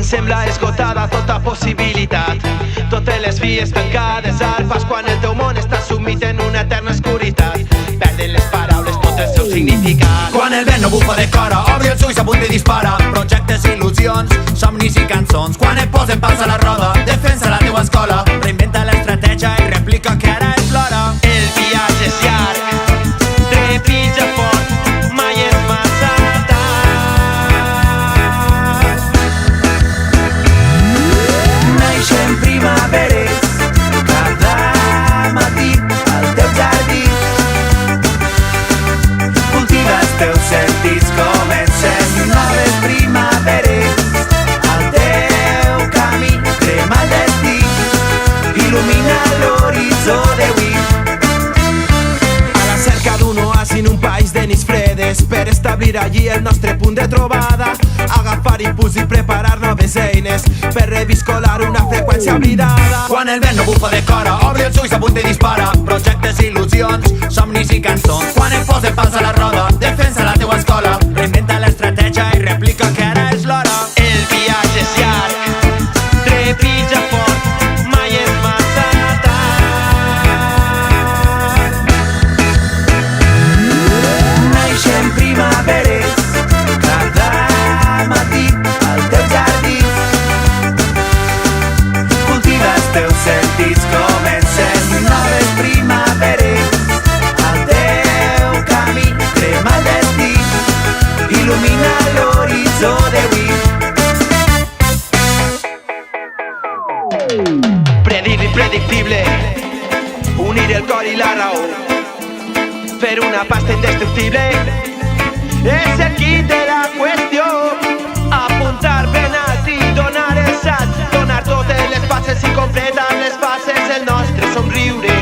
sembla esgotada tota possibilitat. Totes les vies tancades al pas quan el teu món està sumit en una eterna oscuritat. Perden les paraules tot el seu significat. Quan el vent no bufa de cora, obri els ulls, apunta i dispara. Projectes, il·lusions, somnis i cançons. Quan et posen pals a la roda, defensa la teua escola. Reinventa l'estratègia i replica que ara és l'hora. El viatge és llarg, trepitja fort, mai és massa tard. Naixen primaveres cada matí al teu jardí. Cultiva els teus sentits, comencen noves primaveres al teu camí. Crema el destí, il·lumina l'horitzó d'avui. A la cerca d'un oasi en un país de nits fredes, per establir allí el nostre punt de trobada. Agafar impuls i preparar noves eines per reviscolar una freqüència oblidada. Quan el vent no bufa de cora, obri els ulls, apunta i dispara. Projectes, il·lusions, somnis i cançons. Quan et posen pals a la roda, defensa la teua escola. Reinventa l'estratègia i replica que ara és l'hora. El viatge és llarg, trepitja fort, mai és massa tard. Naixen primaveres cada matí al teu jardí. Cultiva els teus sentits, comencen noves primaveres al teu camí. Crema el destí, il·lumina l'horitzó d'avui. Predir l'impredictible, unir el cor i la raó, fer una pasta indestructible. És el quid de la qüestió. Apuntar ben alt i donar el salt, donar totes les passes i completar les bases del nostre somriure.